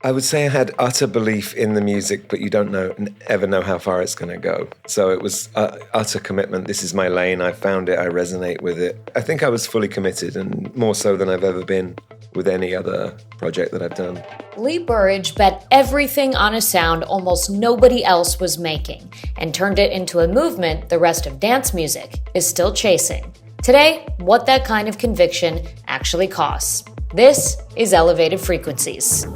I would say I had utter belief in the music, but you don't ever know how far it's going to go. So it was utter commitment. This is my lane. I found it. I resonate with it. I think I was fully committed, and more so than I've ever been with any other project that I've done. Lee Burridge bet everything on a sound almost nobody else was making and turned it into a movement the rest of dance music is still chasing. Today, what that kind of conviction actually costs. This is Elevated Frequencies.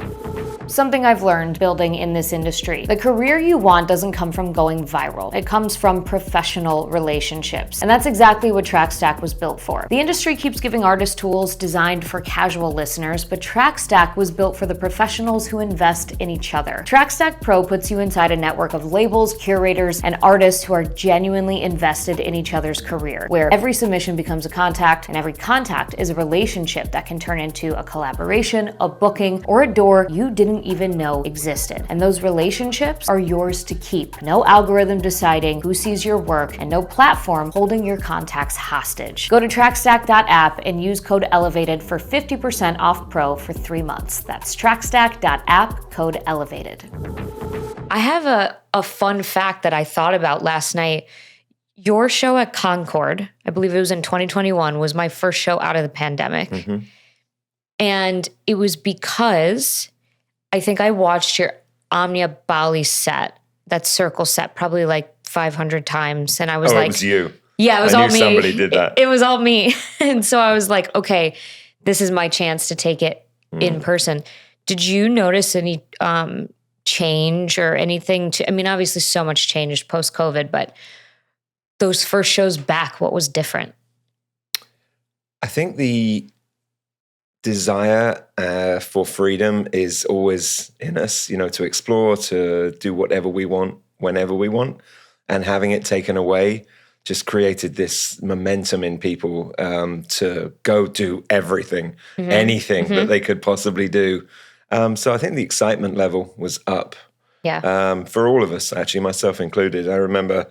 Something I've learned building in this industry. The career you want doesn't come from going viral. It comes from professional relationships. And that's exactly what Trackstack was built for. The industry keeps giving artists tools designed for casual listeners, but Trackstack was built for the professionals who invest in each other. Trackstack Pro puts you inside a network of labels, curators, and artists who are genuinely invested in each other's career, where every submission becomes a contact, and every contact is a relationship that can turn into a collaboration, a booking, or a door you didn't even know existed. And those relationships are yours to keep. No algorithm deciding who sees your work, and no platform holding your contacts hostage. Go to trackstack.app and use code ELEVATED for 50% off Pro for 3 months. That's trackstack.app, code ELEVATED. I have a fun fact that I thought about last night. Your show at Concord, I believe it was in 2021, was my first show out of the pandemic. Mm-hmm. And it was because I think I watched your Omnia Bali set, that circle set, probably like 500 times. And I was like, it was you. Yeah, it was all me. Somebody did that. It was all me. And so I was like, okay, this is my chance to take it in person. Did you notice any change or anything I mean, obviously so much changed post-COVID, but those first shows back, what was different? I think the desire for freedom is always in us, to explore, to do whatever we want, whenever we want. And having it taken away just created this momentum in people to go do everything, anything that they could possibly do. So I think the excitement level was up. Yeah. For all of us, actually, myself included. I remember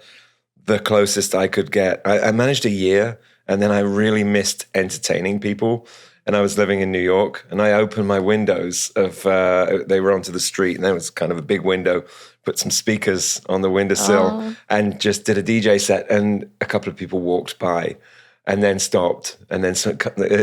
the closest I could get. I managed a year, and then I really missed entertaining people. And I was living in New York, and I opened my windows they were onto the street, and there was kind of a big window, put some speakers on the windowsill, and just did a DJ set, and a couple of people walked by and then stopped, and then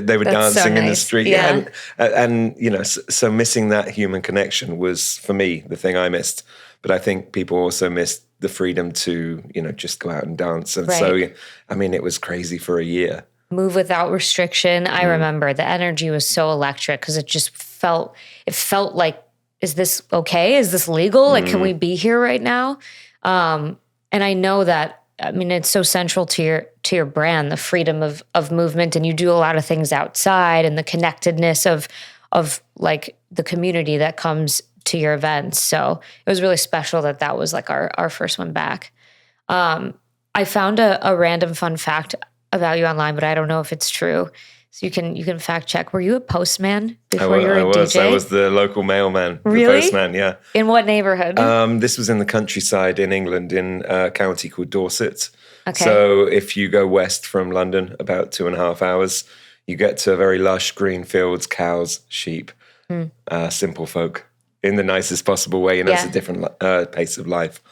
they were dancing in the street. Yeah. And so missing that human connection was, for me, the thing I missed. But I think people also missed the freedom to, just go out and dance. And so, I mean, it was crazy for a year. Move without restriction. I remember the energy was so electric because it felt like, is this okay? Is this legal? Like, can we be here right now? And I know that, I mean, it's so central to your brand, the freedom of movement, and you do a lot of things outside, and the connectedness of like the community that comes to your events. So it was really special that was like our first one back. I found a random fun fact about you online, but I don't know if it's true. So you can fact check. Were you a postman before you were a DJ? I was the local mailman. Really? The postman, yeah. In what neighborhood? This was in the countryside in England, in a county called Dorset. Okay. So if you go west from London, about 2.5 hours, you get to very lush green fields, cows, sheep, simple folk, in the nicest possible way. It's a different pace of life.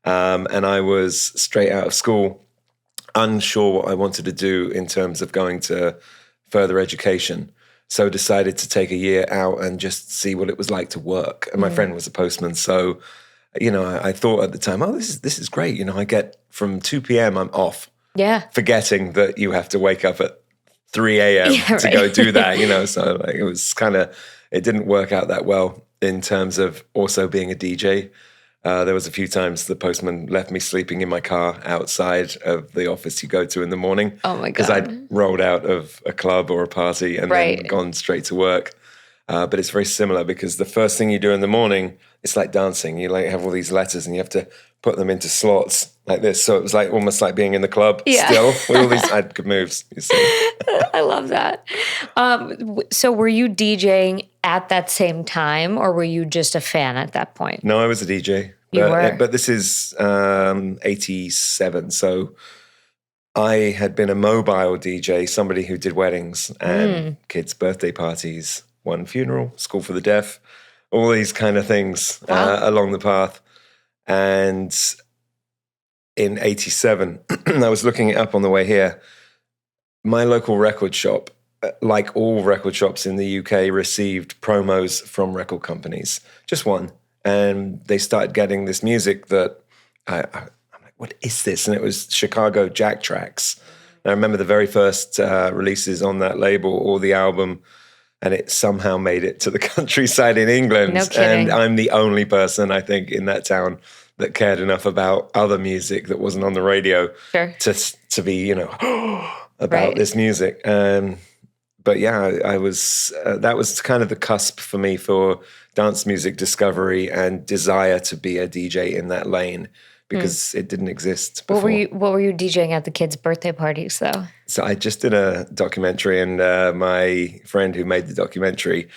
And I was straight out of school, unsure what I wanted to do in terms of going to further education. So decided to take a year out and just see what it was like to work. And my friend was a postman. So, I thought at the time, this is great. I get from 2 p.m. I'm off. Yeah. Forgetting that you have to wake up at 3 a.m. to go do that, So like, it was it didn't work out that well in terms of also being a DJ. There was a few times the postman left me sleeping in my car outside of the office you go to in the morning. Oh my God. Because I'd rolled out of a club or a party and then gone straight to work. But it's very similar because the first thing you do in the morning, it's like dancing. You have all these letters and you have to put them into slots like this. So it was like almost like being in the club still with all these good moves, you see. I love that. So were you DJing at that same time, or were you just a fan at that point? No, I was a DJ. You were? But this is 87. So I had been a mobile DJ, somebody who did weddings and kids' birthday parties, one funeral, school for the deaf. all these kind of things along the path. And in 87, I was looking it up on the way here. My local record shop, like all record shops in the UK, received promos from record companies, just one. And they started getting this music that I'm like, what is this? And it was Chicago Jack tracks. And I remember the very first releases on that label or the album, and it somehow made it to the countryside in England. No kidding. And I'm the only person, I think, in that town that cared enough about other music that wasn't on the radio to be, about this music. But yeah, I was, that was kind of the cusp for me for dance music discovery and desire to be a DJ in that lane, because it didn't exist before. What were you DJing at the kids' birthday parties, though? So I just did a documentary, and my friend who made the documentary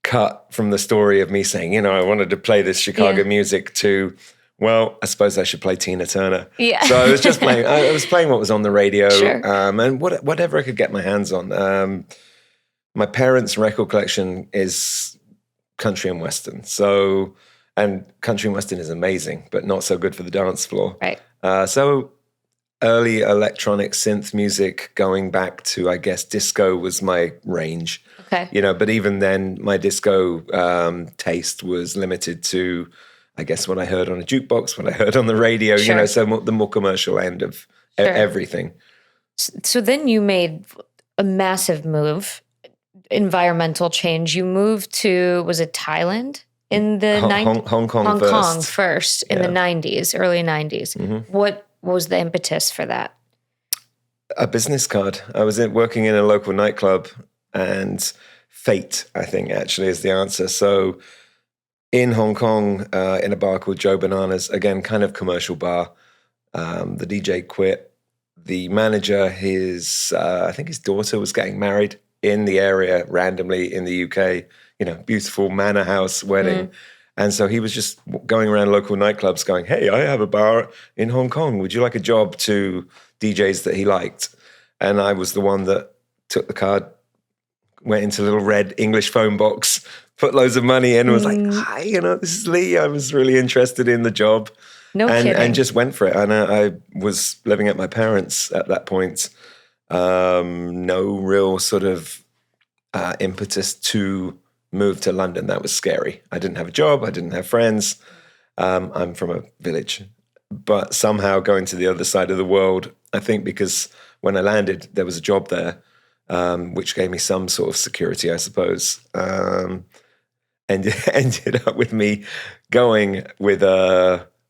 cut from the story of me saying, I wanted to play this Chicago music to, well, I suppose I should play Tina Turner. Yeah. So I was just playing. I was playing what was on the radio, and whatever I could get my hands on. My parents' record collection is country and western. So, and country and western is amazing, but not so good for the dance floor. Right. So early electronic synth music, going back to, I guess, disco was my range. Okay. But even then, my disco taste was limited to, I guess, what I heard on a jukebox, what I heard on the radio, so the more commercial end of everything. So then you made a massive move, environmental change. You moved to, was it Thailand? In the Hong Kong first in the 90s, early 90s. Mm-hmm. What was the impetus for that? A business card. I was working in a local nightclub, and fate, I think, actually is the answer. So in Hong Kong, in a bar called Joe Bananas, again, kind of commercial bar, the DJ quit. The manager, I think his daughter was getting married in the area randomly in the UK, beautiful manor house wedding. And so he was just going around local nightclubs going, hey, I have a bar in Hong Kong. Would you like a job, to DJs that he liked? And I was the one that took the card, went into a little red English phone box, put loads of money in, and was like, hi, this is Lee. I was really interested in the job. And just went for it. And I was living at my parents' at that point. No real sort of impetus to move to London. That was scary. I didn't have a job. I didn't have friends. I'm from a village. But somehow going to the other side of the world, I think because when I landed, there was a job there, which gave me some sort of security, I suppose. And it ended up with me going with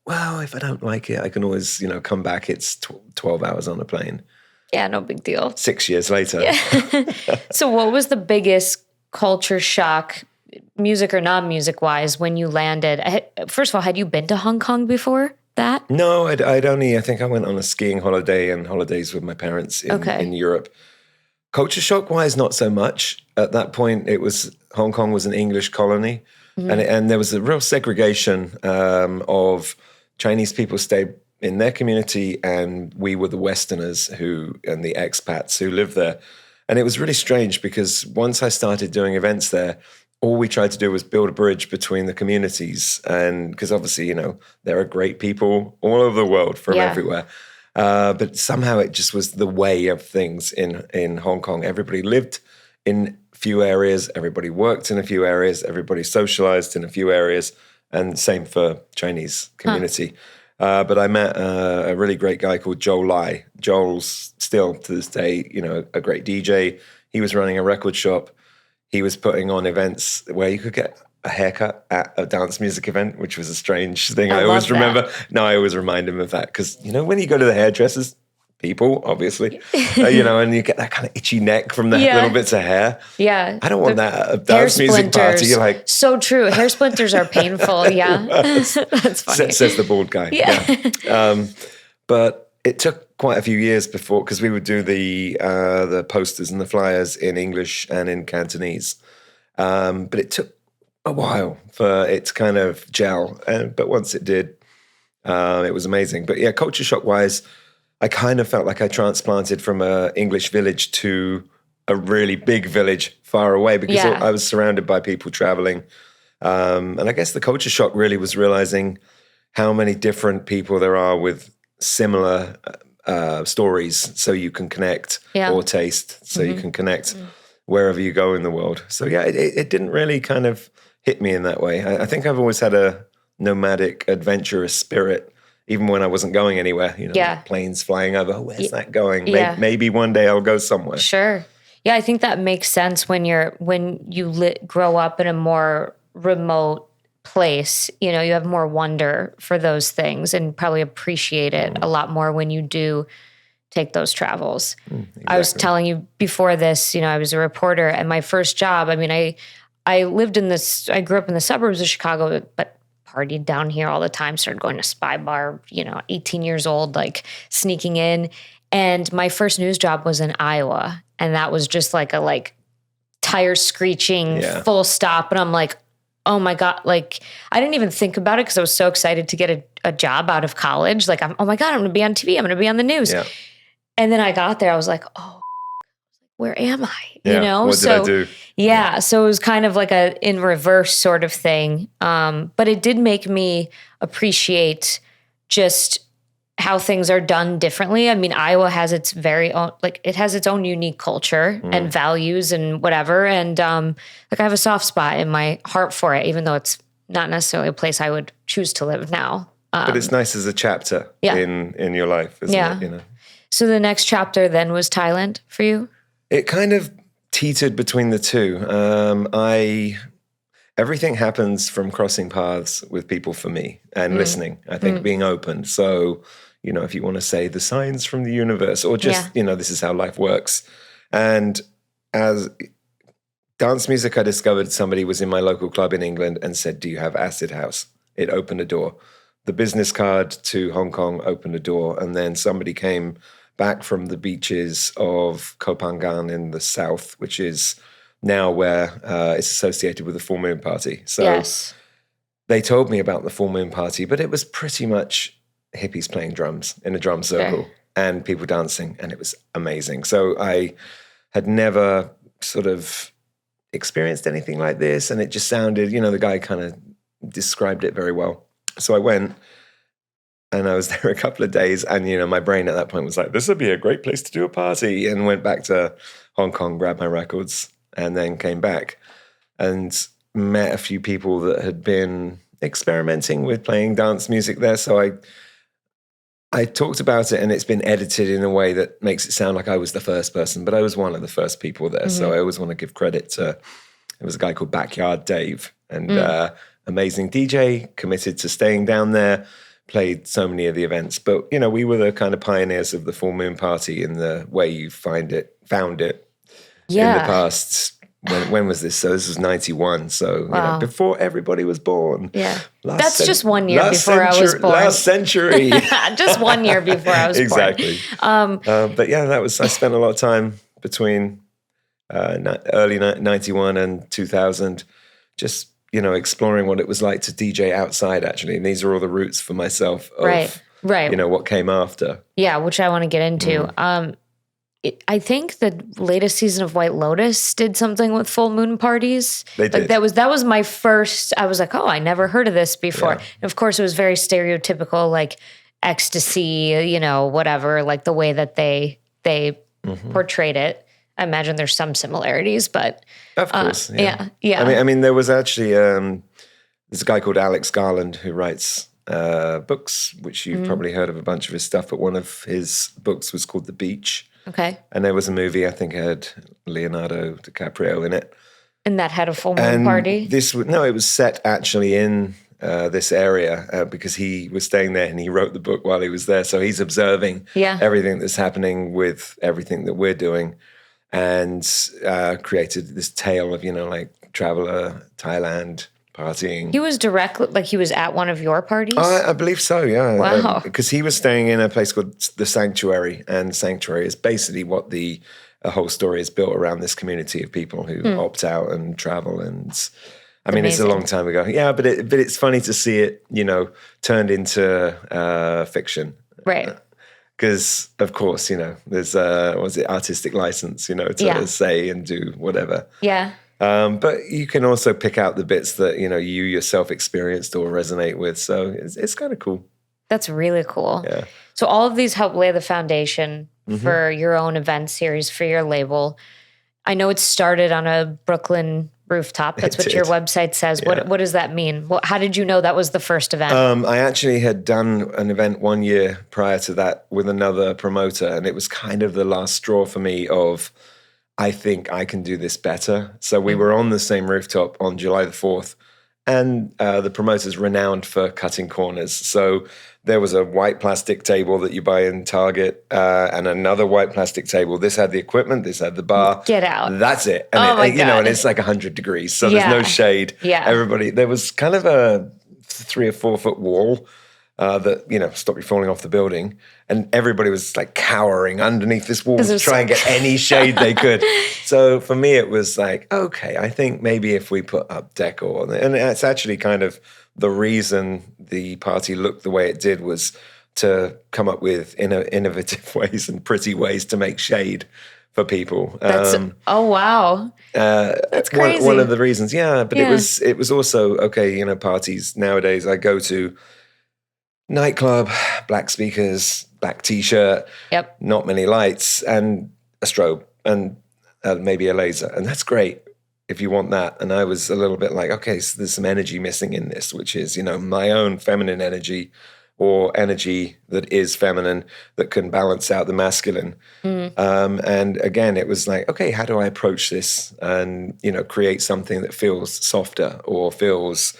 well, if I don't like it, I can always, come back. It's 12 hours on a plane. Yeah, no big deal. 6 years later. Yeah. So what was the biggest culture shock, music or non-music wise, when you landed? First of all, had you been to Hong Kong before that? No, I think I went on a skiing holiday and holidays with my parents in Europe. Culture shock wise, not so much. At that point, Hong Kong was an English colony, and there was a real segregation of Chinese people stayed in their community, and we were the Westerners and the expats who lived there. And it was really strange because once I started doing events there, all we tried to do was build a bridge between the communities. And because obviously, there are great people all over the world from everywhere. But somehow it just was the way of things in Hong Kong. Everybody lived in few areas. Everybody worked in a few areas. Everybody socialized in a few areas. And same for Chinese community. But I met a really great guy called Joel Lai. Joel's still, to this day, a great DJ. He was running a record shop. He was putting on events where you could get a haircut at a dance music event, which was a strange thing. I always remember. No, I always remind him of that because, when you go to the hairdressers, people, obviously, and you get that kind of itchy neck from the little bits of hair. Yeah. I don't want that at a dance music party. You're like, so true. Hair splinters are painful. Yeah. That's funny. Says the bald guy. Yeah. But it took quite a few years before, because we would do the posters and the flyers in English and in Cantonese. But it took a while for it to kind of gel. But once it did, it was amazing. But yeah, culture shock wise, I kind of felt like I transplanted from an English village to a really big village far away because I was surrounded by people traveling. And I guess the culture shock really was realizing how many different people there are with similar stories, so you can connect, or taste, so you can connect wherever you go in the world. So yeah, it didn't really kind of hit me in that way. I think I've always had a nomadic, adventurous spirit, even when I wasn't going anywhere. Planes flying over. Where's that going? Yeah. Maybe one day I'll go somewhere. Sure. Yeah, I think that makes sense when you grow up in a more remote place. You have more wonder for those things and probably appreciate it a lot more when you do take those travels. Exactly. I was telling you before this, I was a reporter, and my first job, I grew up in the suburbs of Chicago, but partied down here all the time, started going to Spy Bar, 18 years old, like sneaking in. And my first news job was in Iowa. And that was just like a tire screeching, full stop. And I'm like, oh my God, I didn't even think about it because I was so excited to get a job out of college. Oh my God, I'm going to be on TV. I'm going to be on the news. Yeah. And then I got there, I was like, oh, where am I? What did I do? Yeah. So it was kind of like a in reverse sort of thing. But it did make me appreciate just how things are done differently. I mean, Iowa has its very own, it has its own unique culture and values and whatever. And I have a soft spot in my heart for it, even though it's not necessarily a place I would choose to live now. But it's nice as a chapter in your life, isn't it? So the next chapter then was Thailand for you? It kind of teetered between the two. Everything happens from crossing paths with people for me and listening, I think, being open. So, if you want to say the signs from the universe or just, this is how life works. And as dance music, I discovered somebody was in my local club in England and said, do you have acid house? It opened a door. The business card to Hong Kong opened a door. And then somebody came back from the beaches of Koh Phangan in the south, which is now where it's associated with the Full Moon Party. So they told me about the Full Moon Party, but it was pretty much hippies playing drums in a drum circle and people dancing, and it was amazing. So I had never sort of experienced anything like this, and it just sounded, the guy kind of described it very well. So I went, and I was there a couple of days, and, my brain at that point was like, this would be a great place to do a party, and went back to Hong Kong, grabbed my records, and then came back and met a few people that had been experimenting with playing dance music there. So I talked about it, and it's been edited in a way that makes it sound like I was the first person, but I was one of the first people there. So I always want to give credit to, it was a guy called Backyard Dave, and amazing DJ, committed to staying down there, played so many of the events. But, we were the kind of pioneers of the Full Moon Party in the way you found it in the past. When was this? So this was 91. So, before everybody was born. Yeah. That's just 1 year before I was born. Last century. Just 1 year before I was exactly. born. Exactly. But yeah, I spent a lot of time between early 91 and 2000, just, exploring what it was like to DJ outside, actually. And these are all the roots for myself of, what came after. Yeah, which I want to get into. I think the latest season of White Lotus did something with full moon parties. They did. That was my first. I was like, oh, I never heard of this before. Yeah. And of course, it was very stereotypical, like ecstasy, whatever, like the way that they portrayed it. I imagine there's some similarities, but of course, yeah. I mean, there was actually there's a guy called Alex Garland who writes books, which you've probably heard of a bunch of his stuff. But one of his books was called The Beach. Okay. And there was a movie, I think it had Leonardo DiCaprio in it. And that had a full moon party? It was set actually in this area because he was staying there and he wrote the book while he was there. So he's observing everything that's happening with everything that we're doing, and created this tale of, traveler, Thailand, partying. He was he was at one of your parties? I believe so, yeah. Wow. Because he was staying in a place called The Sanctuary, and Sanctuary is basically what the whole story is built around, this community of people who opt out and travel. And I mean, It's a long time ago. Yeah, but it's funny to see it, turned into fiction. Because, of course, there's, artistic license, to say and do whatever. Yeah. But you can also pick out the bits that, you yourself experienced or resonate with. So it's kind of cool. That's really cool. Yeah. So all of these help lay the foundation for your own event series, for your label. I know it started on a Brooklyn rooftop. That's what your website says. Yeah. What does that mean? How did you know that was the first event? I actually had done an event 1 year prior to that with another promoter, and it was kind of the last straw for me of, I think I can do this better. So we were on the same rooftop on July the 4th, and the promoter's renowned for cutting corners. So there was a white plastic table that you buy in Target and another white plastic table. This had the equipment, this had the bar. Get out. That's it. And my God. and it's like 100 degrees. So there's no shade. Yeah. There was kind of a 3 or 4 foot wall that, stopped you falling off the building. And everybody was like cowering underneath this wall to try and get any shade they could. So for me, it was like, okay, I think maybe if we put up decor, and it's actually kind of the reason the party looked the way it did was to come up with innovative ways and pretty ways to make shade for people. Oh, wow. That's crazy. One of the reasons, but it was also, okay, parties nowadays I go to, nightclub, black speakers, black t-shirt, not many lights, and a strobe, and maybe a laser. And that's great if you want that. And I was a little bit like, okay, so there's some energy missing in this, which is, my own feminine energy or energy that is feminine that can balance out the masculine. And again, it was like, okay, how do I approach this and, create something that feels softer or feels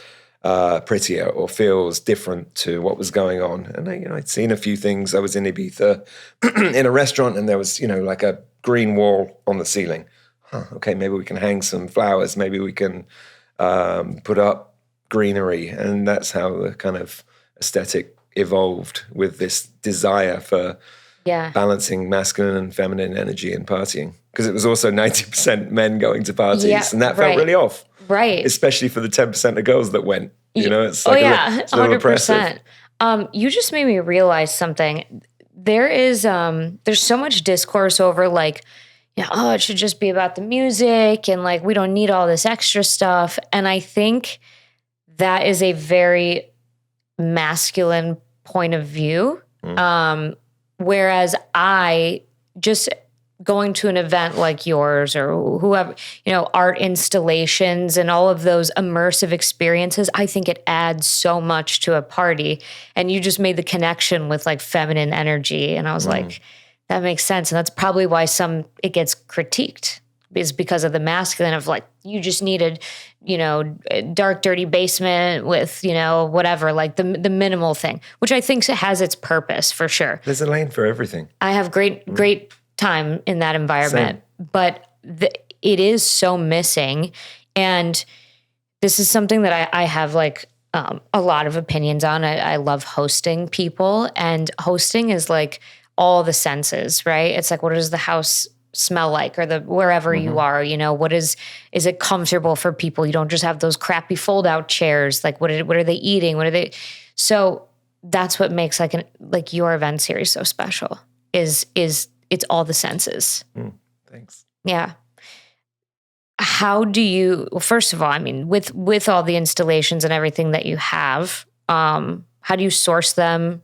prettier or feels different to what was going on. And I'd seen a few things. I was in Ibiza in a restaurant, and there was, like a green wall on the ceiling. Okay, maybe we can hang some flowers. Maybe we can put up greenery. And that's how the kind of aesthetic evolved, with this desire for balancing masculine and feminine energy in partying. Because it was also 90% men going to parties, and that felt really off. Right. Especially for the 10% of girls that went. It's like it's 100%. You just made me realize something. There's so much discourse over like, it should just be about the music, and like we don't need all this extra stuff. And I think that is a very masculine point of view. Whereas I just going to an event like yours or whoever, art installations and all of those immersive experiences, I think it adds so much to a party. And you just made the connection with like feminine energy. And I was like, that makes sense. And that's probably why it gets critiqued, is because of the masculine of like, you just needed, a dark, dirty basement with, whatever, like the minimal thing, which I think has its purpose for sure. There's a lane for everything. I have great time in that environment. Same. But it is so missing. And this is something that I have like a lot of opinions on. I love hosting people, and hosting is like all the senses, right? It's like, what does the house smell like, or wherever you are, what is it comfortable for people? You don't just have those crappy fold out chairs. Like what are they eating? So that's what makes like your event series so special is it's all the senses. Thanks. Yeah. How do you, well, first of all, I mean, with all the installations and everything that you have, how do you source them?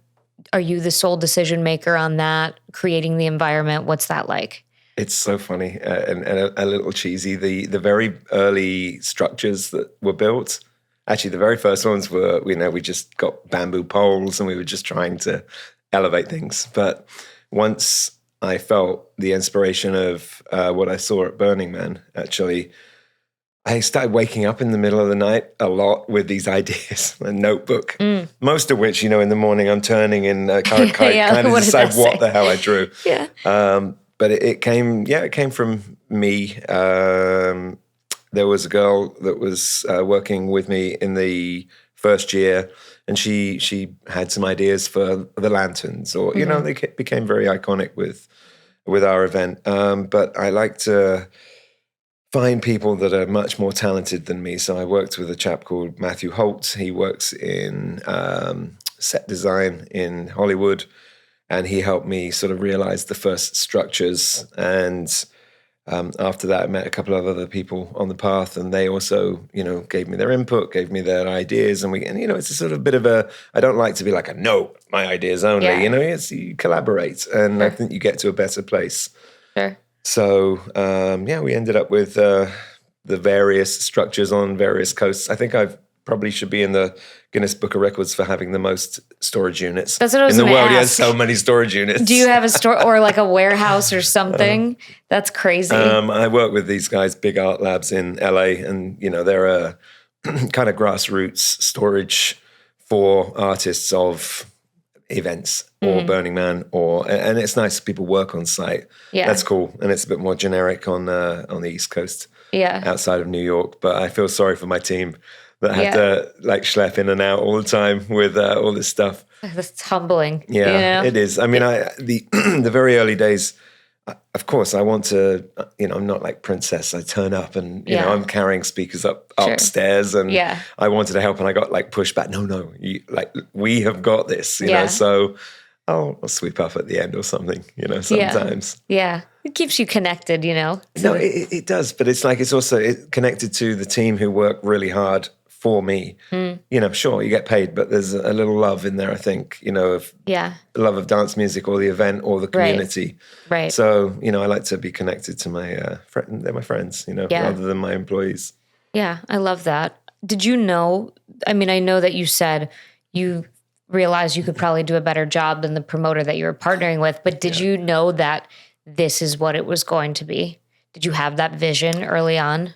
Are you the sole decision maker on that, creating the environment? What's that like? It's so funny and a little cheesy. The very early structures that were built, actually the very first ones were, we just got bamboo poles and we were just trying to elevate things. But once I felt the inspiration of what I saw at Burning Man, actually, I started waking up in the middle of the night a lot with these ideas, a notebook, most of which, in the morning I'm turning in kind of decide what the hell I drew. Yeah. But it came from me. There was a girl that was working with me in the first year, and she had some ideas for the lanterns, or they became very iconic with our event. But I like to find people that are much more talented than me. So I worked with a chap called Matthew Holt. He works in set design in Hollywood, and he helped me sort of realize the first structures. And after that, I met a couple of other people on the path, and they also, gave me their input, gave me their ideas, and it's a sort of bit of a. I don't like to be like no, my ideas only. Yeah. You collaborate, and I think you get to a better place. Sure. So we ended up with the various structures on various coasts. I think I've probably should be in the Guinness Book of Records for having the most storage units. That's what I was in the world. Ask. He has so many storage units. Do you have a store or like a warehouse or something? That's crazy. I work with these guys, Big Art Labs in LA, and they're a kind of grassroots storage for artists of events or Burning Man, and it's nice people work on site. Yeah, that's cool, and it's a bit more generic on the East Coast. Yeah, outside of New York, but I feel sorry for my team that had to like schlep in and out all the time with all this stuff. That's humbling. Yeah, it is. I mean, the very early days, of course, I want to, I'm not like Princess. I turn up and, I'm carrying speakers upstairs and I wanted to help and I got like pushed back. No, we have got this, you know, so I'll sweep up at the end or something, sometimes. Yeah. It keeps you connected, No, it does. But it's like, it's also connected to the team who work really hard for me. Sure, you get paid, but there's a little love in there, I think, of love of dance music or the event or the community. Right. So, I like to be connected to my they're my friends, rather than my employees. Yeah, I love that. Did you know, I know that you said you realized you could probably do a better job than the promoter that you were partnering with, but did you know that this is what it was going to be? Did you have that vision early on?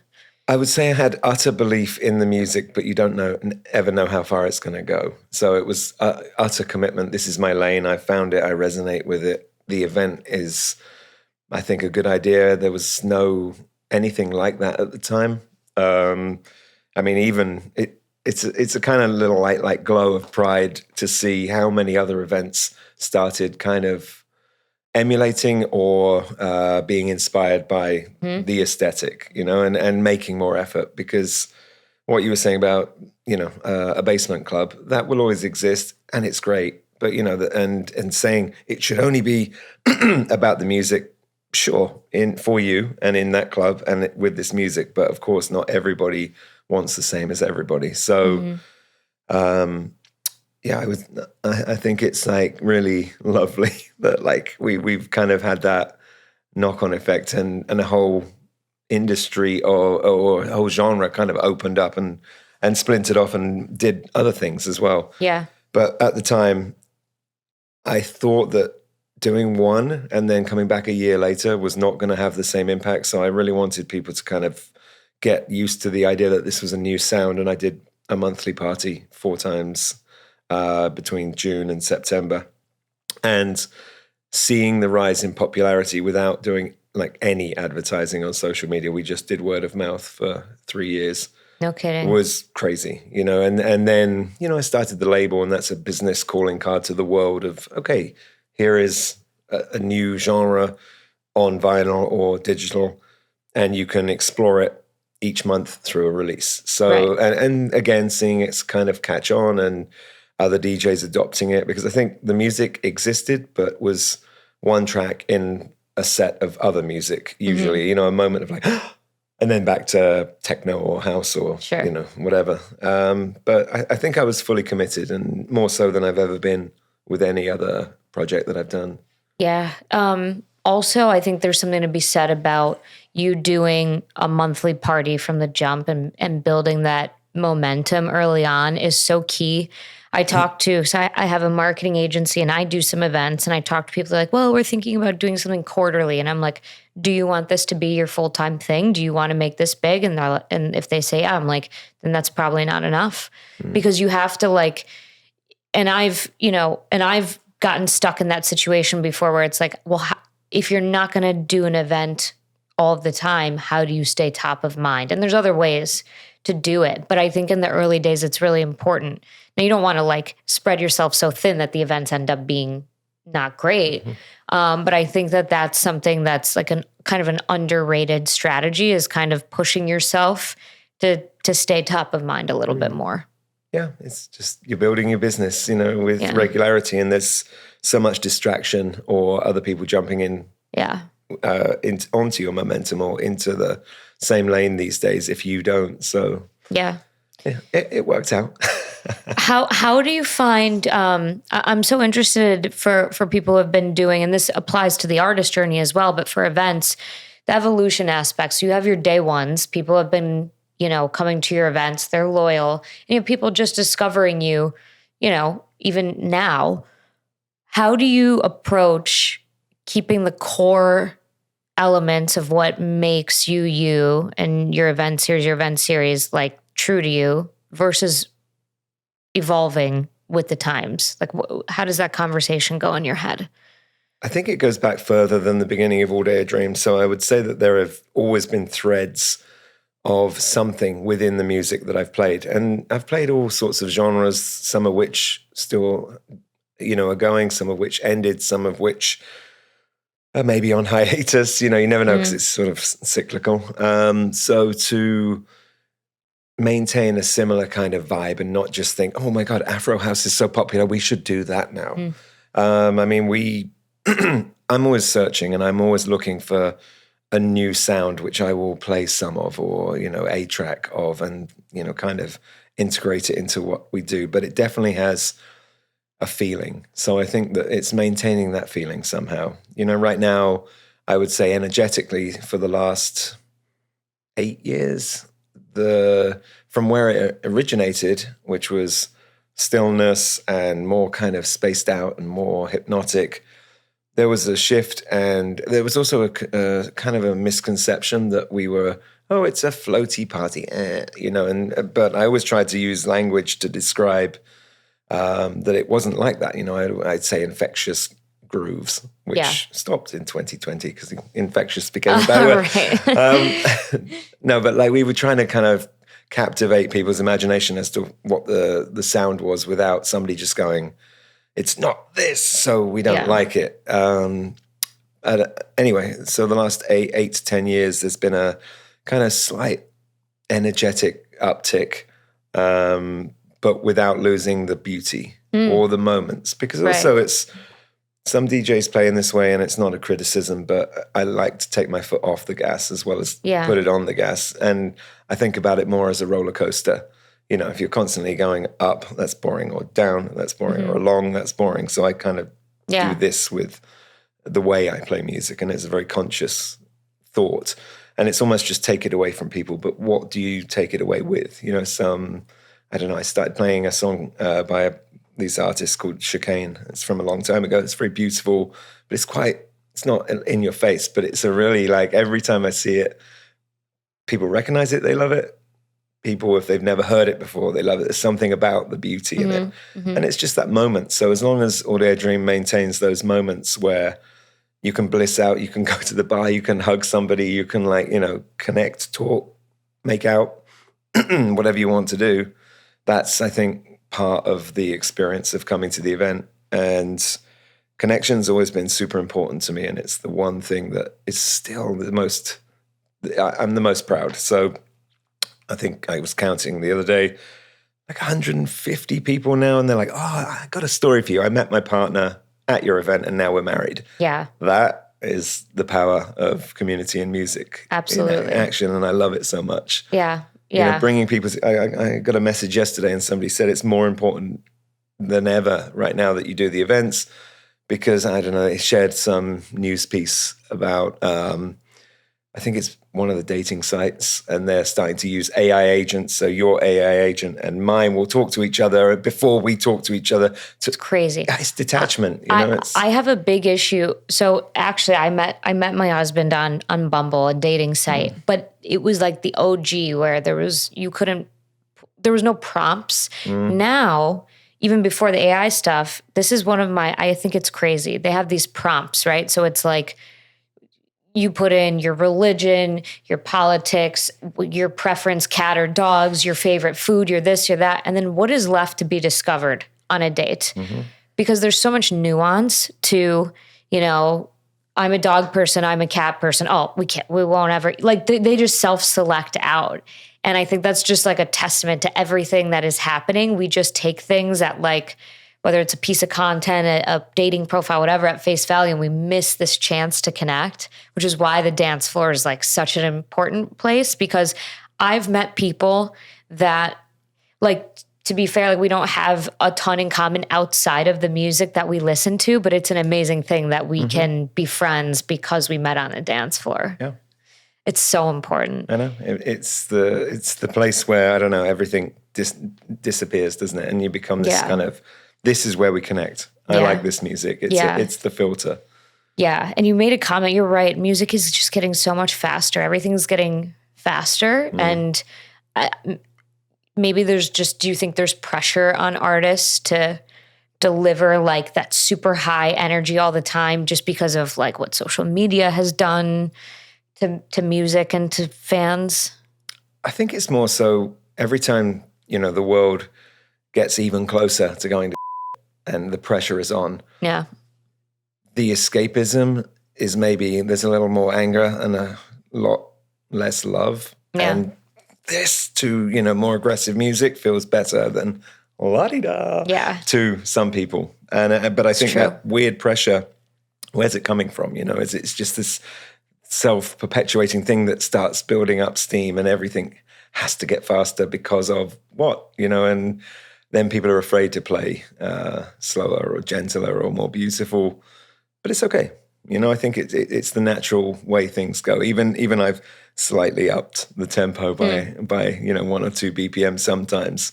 I would say I had utter belief in the music, but you don't ever know how far it's going to go. So it was utter commitment. This is my lane. I found it. I resonate with it. The event is, I think, a good idea. There was no anything like that at the time. It's a kind of little like glow of pride to see how many other events started kind of emulating or being inspired by the aesthetic, and making more effort, because what you were saying about, a basement club, that will always exist and it's great. But, and saying it should only be about the music, sure, for you and in that club and with this music. But of course, not everybody wants the same as everybody. So, I think it's like really lovely that like we've kind of had that knock-on effect and a whole industry or a whole genre kind of opened up and splintered off and did other things as well. Yeah. But at the time, I thought that doing one and then coming back a year later was not going to have the same impact. So I really wanted people to kind of get used to the idea that this was a new sound. And I did a monthly party 4 times between June and September, and seeing the rise in popularity without doing like any advertising on social media. We just did word of mouth for 3 years. No kidding. It was crazy, and then, I started the label, and that's a business calling card to the world of, okay, here is a new genre on vinyl or digital, and you can explore it each month through a release. So, and again, seeing it's kind of catch on and other DJs adopting it, because I think the music existed, but was one track in a set of other music, usually, a moment of like, and then back to techno or house or, whatever. But I think I was fully committed, and more so than I've ever been with any other project that I've done. Yeah. Also, I think there's something to be said about you doing a monthly party from the jump and building that momentum early on is so key. I have a marketing agency and I do some events, and I talk to people like, well, we're thinking about doing something quarterly. And I'm like, do you want this to be your full-time thing? Do you want to make this big? And if they say, yeah, I'm like, then that's probably not enough, because you have to like, and I've gotten stuck in that situation before where it's like, well, if you're not going to do an event all of the time, how do you stay top of mind? And there's other ways to do it. But I think in the early days, it's really important. Now, you don't want to like spread yourself so thin that the events end up being not great. But I think that that's something that's like an kind of an underrated strategy, is kind of pushing yourself to stay top of mind a little bit more. Yeah, it's just you're building your business, with regularity, and there's so much distraction or other people jumping in onto your momentum or into the same lane these days if you don't. So yeah, it worked out. How do you find, I'm so interested for people who have been doing, and this applies to the artist journey as well, but for events, the evolution aspects. You have your day ones. People have been, coming to your events. They're loyal. And you have people just discovering you, even now. How do you approach keeping the core elements of what makes you and your event series like true to you versus evolving with the times? Like, how does that conversation go in your head? I think it goes back further than the beginning of All Day a Dream. So I would say that there have always been threads of something within the music that I've played. And I've played all sorts of genres, some of which still, are going, some of which ended, some of which are maybe on hiatus. You never know because it's sort of cyclical. So to maintain a similar kind of vibe and not just think, oh my God, Afro House is so popular, we should do that now. I'm always searching and I'm always looking for a new sound, which I will play some of or, a track of and, kind of integrate it into what we do. But it definitely has a feeling. So I think that it's maintaining that feeling somehow. Right now, I would say energetically for the last 8 years, from where it originated, which was stillness and more kind of spaced out and more hypnotic, there was a shift, and there was also a kind of a misconception that we were, it's a floaty party, but I always tried to use language to describe that it wasn't like that. I'd say infectious grooves, which stopped in 2020 because infectious became a bad word. No, but like we were trying to kind of captivate people's imagination as to what the sound was without somebody just going, it's not this, so we don't like it. Anyway, so the last 8 to 10 years, there's been a kind of slight energetic uptick, but without losing the beauty or the moments. Because also it's, some DJs play in this way and it's not a criticism, but I like to take my foot off the gas as well as put it on the gas. And I think about it more as a roller coaster. If you're constantly going up, that's boring, or down, that's boring, or along, that's boring. So I kind of do this with the way I play music, and it's a very conscious thought. And it's almost just take it away from people, but what do you take it away with? I don't know, I started playing a song by these artists called Chicane. It's from a long time ago. It's very beautiful, but it's not in your face, but it's a really, like, every time I see it, people recognize it, they love it. People, if they've never heard it before, they love it. There's something about the beauty in it. And it's just that moment. So as long as All Day a Dream maintains those moments where you can bliss out, you can go to the bar, you can hug somebody, you can connect, talk, make out, whatever you want to do. That's, I think, part of the experience of coming to the event. And connection's always been super important to me. And it's the one thing that is still I'm the most proud. So I think I was counting the other day, like 150 people now, and they're like, I got a story for you. I met my partner at your event, and now we're married. Yeah. That is the power of community and music. Absolutely. In action, and I love it so much. Yeah, yeah. Bringing people, I got a message yesterday, and somebody said it's more important than ever right now that you do the events, because, I don't know, they shared some news piece about, I think it's one of the dating sites, and they're starting to use AI agents. So your AI agent and mine will talk to each other before we talk to each other. So it's crazy. It's detachment. I have a big issue. So actually, I met my husband on Bumble, a dating site, but it was like the OG where there was no prompts. Now, even before the AI stuff, this is I think it's crazy. They have these prompts, right? So it's like, you put in your religion, your politics, your preference, cat or dogs, your favorite food, your this, your that, and then what is left to be discovered on a date. Because there's so much nuance to, I'm a dog person, I'm a cat person. Oh, we won't ever, like they just self-select out. And I think that's just like a testament to everything that is happening. We just take things at like whether it's a piece of content, a dating profile, whatever, at face value, and we miss this chance to connect, which is why the dance floor is like such an important place, because I've met people that, like, to be fair, like, we don't have a ton in common outside of the music that we listen to, but it's an amazing thing that we can be friends because we met on the dance floor. Yeah. It's so important. I know. It's the place where, I don't know, everything disappears, doesn't it? And you become this kind of, this is where we connect. I like this music. It's the filter. Yeah. And you made a comment. You're right. Music is just getting so much faster. Everything's getting faster. And maybe do you think there's pressure on artists to deliver like that super high energy all the time just because of like what social media has done to music and to fans? I think it's more so every time, the world gets even closer to going to and the pressure is on. Yeah. The escapism is maybe there's a little more anger and a lot less love. Yeah. And this to, more aggressive music feels better than la-di-da to some people. And but I think that weird pressure, where's it coming from? It's just this self-perpetuating thing that starts building up steam and everything has to get faster because of what, and then people are afraid to play slower or gentler or more beautiful, but it's okay. I think it's the natural way things go. Even I've slightly upped the tempo by 1 or 2 BPM sometimes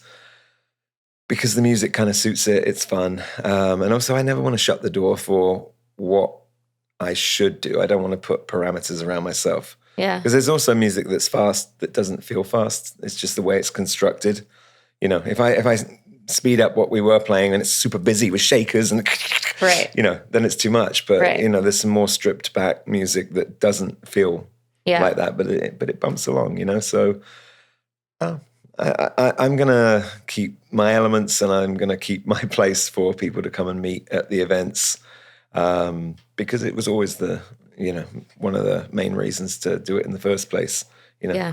because the music kind of suits it. It's fun. And also I never want to shut the door for what I should do. I don't want to put parameters around myself. Yeah. Because there's also music that's fast that doesn't feel fast. It's just the way it's constructed. If I speed up what we were playing and it's super busy with shakers and then it's too much. But there's some more stripped back music that doesn't feel like that, but it bumps along. So I'm gonna keep my elements and I'm gonna keep my place for people to come and meet at the events. Because it was always one of the main reasons to do it in the first place,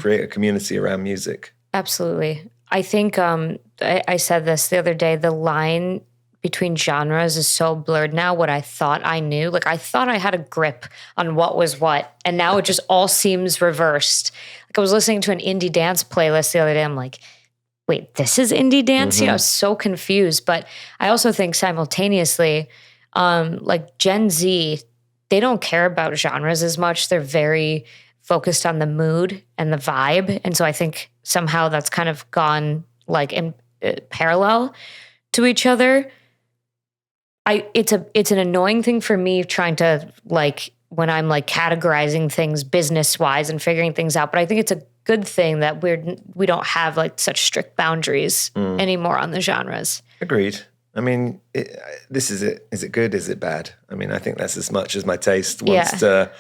create a community around music. Absolutely. I think I said this the other day, the line between genres is so blurred now. What I thought I knew, like I thought I had a grip on what was what, and now it just all seems reversed. Like I was listening to an indie dance playlist the other day. I'm like, wait, this is indie dance? I was so confused. But I also think simultaneously, like Gen Z, they don't care about genres as much. They're very focused on the mood and the vibe. And so I think somehow that's kind of gone like in parallel to each other. It's an annoying thing for me trying to like when I'm like categorizing things business wise and figuring things out. But I think it's a good thing that we don't have like such strict boundaries anymore on the genres. Agreed. I mean, this is it. Is it good? Is it bad? I mean, I think that's as much as my taste wants to,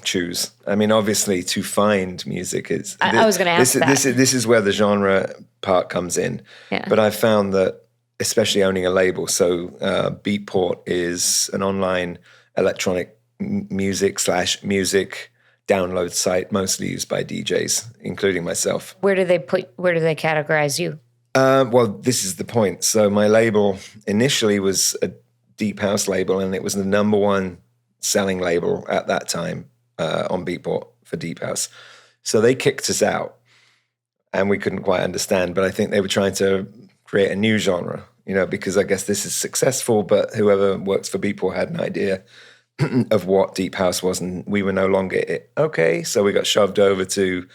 choose. I mean, obviously, to find music is. I was going to ask that. This is where the genre part comes in. Yeah. But I found that, especially owning a label, so Beatport is an online electronic music download site, mostly used by DJs, including myself. Where do they categorize you? Well, this is the point. So my label initially was a deep house label, and it was the number one selling label at that time on Beatport for deep house. So they kicked us out, and we couldn't quite understand. But I think they were trying to create a new genre, because I guess this is successful, but whoever works for Beatport had an idea of what deep house was, and we were no longer it. Okay, so we got shoved over to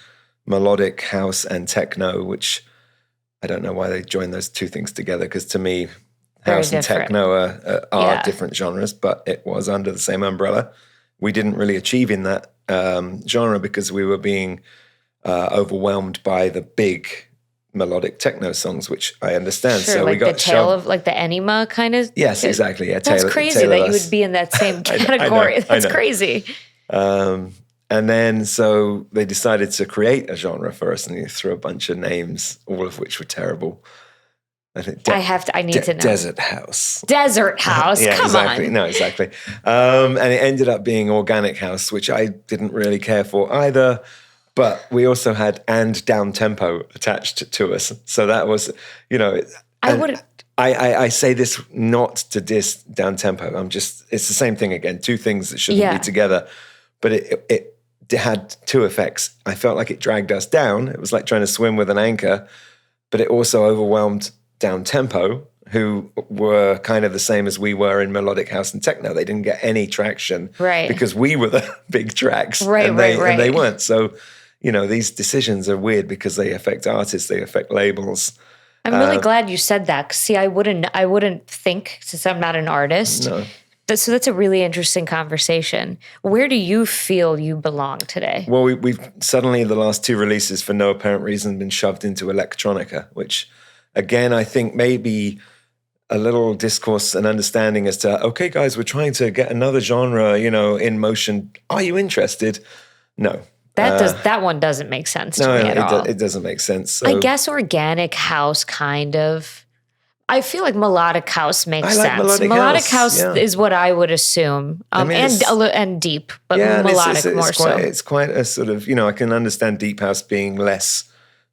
melodic house and techno, which I don't know why they joined those two things together, because to me, house and techno are different genres, but it was under the same umbrella. We didn't really achieve in that genre because we were being overwhelmed by the big melodic techno songs, which I understand. Sure, so like we got the tail of like the enema kind of. Yes, exactly. Yeah, that's crazy that you would be in that same category. That's crazy. And then so they decided to create a genre for us, and they threw a bunch of names, all of which were terrible. I think I need to know. Desert House. Desert House. Yeah, come exactly. on. No, exactly. And it ended up being Organic House, which I didn't really care for either. But we also had and down tempo attached to us, so that was, I would. I say this not to diss down tempo. It's the same thing again. Two things that shouldn't be together, but it had two effects. I felt like it dragged us down. It was like trying to swim with an anchor, but it also overwhelmed down tempo, who were kind of the same as we were in melodic house and techno. They didn't get any traction because we were the big tracks and they weren't. So, these decisions are weird because they affect artists, they affect labels. I'm really glad you said that. 'Cause see, I wouldn't think, since I'm not an artist. No. So that's a really interesting conversation. Where do you feel you belong today? Well, we've suddenly, the last two releases, for no apparent reason, been shoved into Electronica, which, again, I think maybe a little discourse and understanding as to, okay, guys, we're trying to get another genre, in motion. Are you interested? No. That one doesn't make sense to me at all. It doesn't make sense. So. I guess organic house kind of. I feel like melodic house makes sense. Melodic house is what I would assume, and deep, but melodic more so. It's quite a sort of, I can understand deep house being less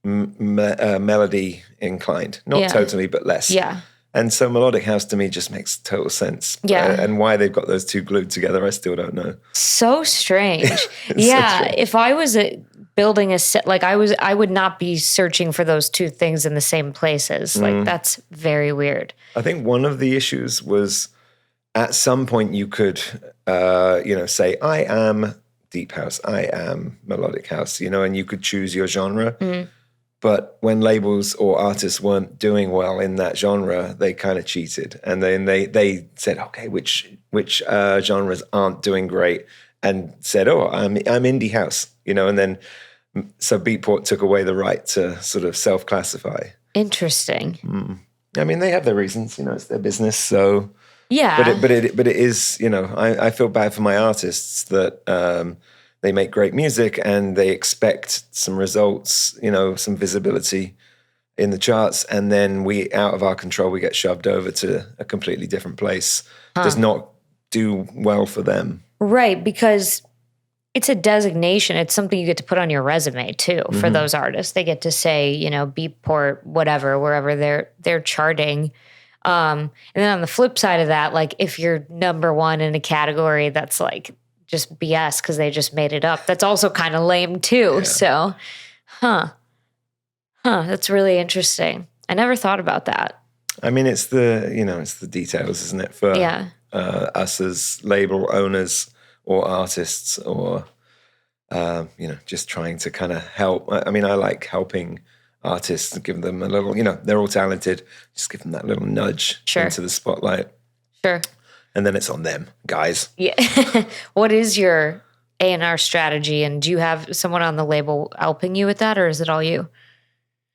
melody inclined, not totally, but less. Yeah. And so melodic house to me just makes total sense. Yeah. And why they've got those two glued together, I still don't know. So strange. So strange. If I was building a set, like I would not be searching for those two things in the same places. Like that's very weird. I think one of the issues was at some point you could, say, I am deep house, I am melodic house, and you could choose your genre. Mm-hmm. But when labels or artists weren't doing well in that genre, they kind of cheated. And then they said, okay, which genres aren't doing great? And said, oh, I'm indie house, and then so Beatport took away the right to sort of self-classify. Interesting. I mean, they have their reasons, it's their business. So yeah, but it is, I feel bad for my artists that they make great music and they expect some results, some visibility in the charts. And then out of our control, we get shoved over to a completely different place. Does not do well for them. Right, because it's a designation. It's something you get to put on your resume too for those artists. They get to say, Beatport, whatever, wherever they're charting. And then on the flip side of that, like if you're number one in a category that's like just BS because they just made it up, that's also kind of lame too. Yeah. So, that's really interesting. I never thought about that. I mean, it's the details, isn't it? For us as label owners or artists or, just trying to kind of help. I mean, I like helping artists and give them a little, they're all talented. Just give them that little nudge into the spotlight. Sure. And then it's on them, guys. Yeah. What is your A&R strategy? And do you have someone on the label helping you with that, or is it all you?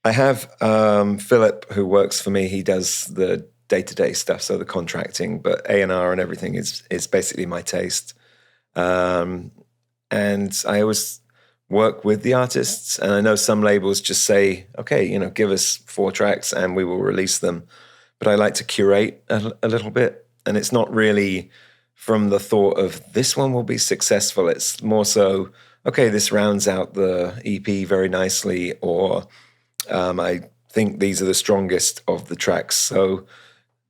I have Philip, who works for me. He does the day-to-day stuff, so the contracting, but A&R and everything is basically my taste. And I always work with the artists, and I know some labels just say, okay, give us 4 tracks and we will release them. But I like to curate a little bit. And it's not really from the thought of this one will be successful. It's more so, okay, this rounds out the EP very nicely, or I think these are the strongest of the tracks. So,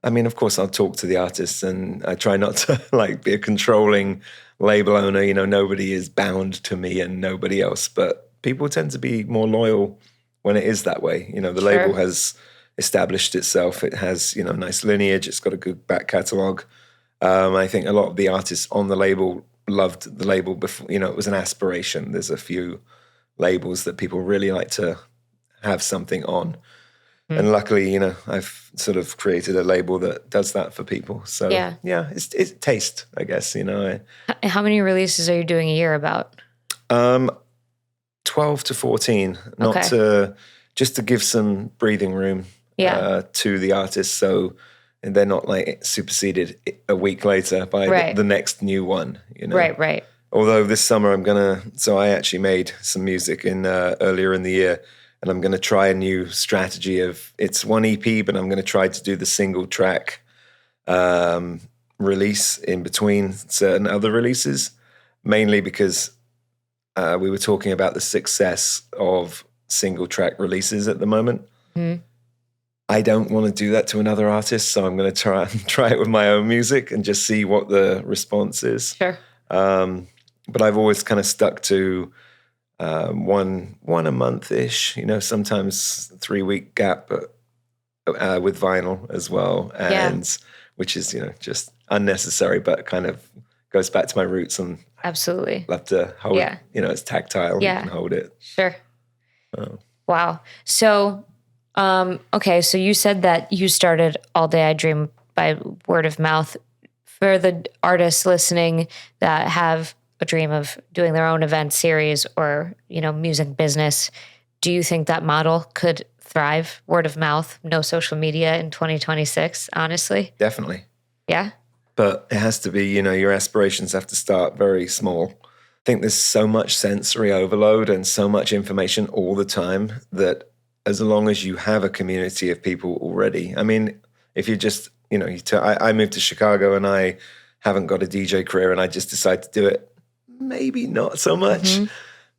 I mean, of course, I'll talk to the artists and I try not to be a controlling label owner. Nobody is bound to me and nobody else, but people tend to be more loyal when it is that way. The label has established itself. It has, nice lineage. It's got a good back catalogue. I think a lot of the artists on the label loved the label before, it was an aspiration. There's a few labels that people really like to have something on. And luckily, I've sort of created a label that does that for people. So it's taste, I guess, How many releases are you doing a year about? 12 to 14, just to give some breathing room. To the artists, so they're not superseded a week later by the next new one. Right. Although this summer I actually made some music earlier in the year, and I'm gonna try a new strategy of it's one EP, but I'm gonna try to do the single track release in between certain other releases, mainly because we were talking about the success of single track releases at the moment. Mm-hmm. I don't want to do that to another artist, so I'm going to try it with my own music and just see what the response is. Sure. But I've always kind of stuck to one a month-ish, sometimes 3-week gap with vinyl as well, and which is, just unnecessary, but kind of goes back to my roots and absolutely love to hold it. It's tactile. You can hold it. Sure. Wow. So, okay. So you said that you started All Day I Dream by word of mouth. For the artists listening that have a dream of doing their own event series or, music business, do you think that model could thrive, word of mouth, no social media in 2026, honestly? Definitely. Yeah? But it has to be, your aspirations have to start very small. I think there's so much sensory overload and so much information all the time that as long as you have a community of people already, I mean, if you just, I moved to Chicago and I haven't got a DJ career and I just decide to do it, maybe not so much. Mm-hmm.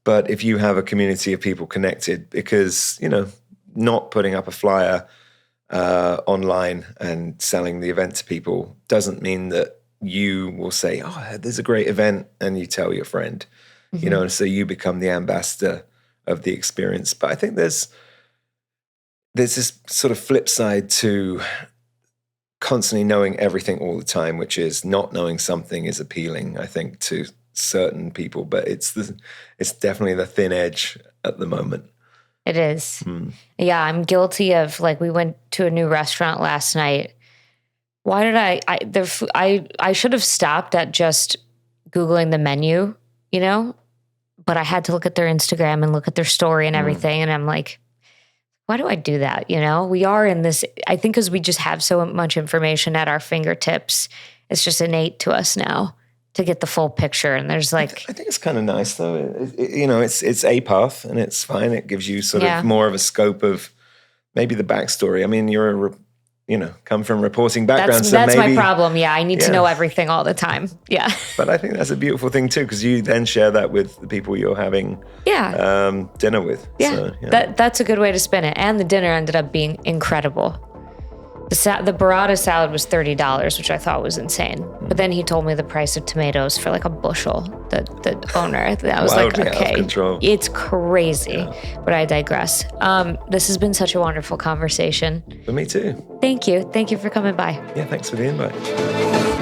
But if you have a community of people connected, because, not putting up a flyer online and selling the event to people doesn't mean that you will say, oh, there's a great event, and you tell your friend, and so you become the ambassador of the experience. But I think there's this sort of flip side to constantly knowing everything all the time, which is not knowing something is appealing, I think, to certain people, but it's definitely the thin edge at the moment. It is. Yeah, I'm guilty of, we went to a new restaurant last night. Why did I should have stopped at just Googling the menu, but I had to look at their Instagram and look at their story and everything. And I'm like, why do I do that? We are in this, I think because we just have so much information at our fingertips. It's just innate to us now to get the full picture. And there's I think it's kind of nice though. It's a path and it's fine. It gives you sort of more of a scope of maybe the backstory. I mean, you're come from reporting background. That's my problem. Yeah. I need to know everything all the time. Yeah. But I think that's a beautiful thing too, because you then share that with the people you're having dinner with. Yeah. So, that's a good way to spin it. And the dinner ended up being incredible. The burrata salad was $30, which I thought was insane. But then he told me the price of tomatoes for a bushel, the owner. I was like, okay, it's crazy. But I digress. This has been such a wonderful conversation. For me too. Thank you. Thank you for coming by. Yeah, thanks for the invite.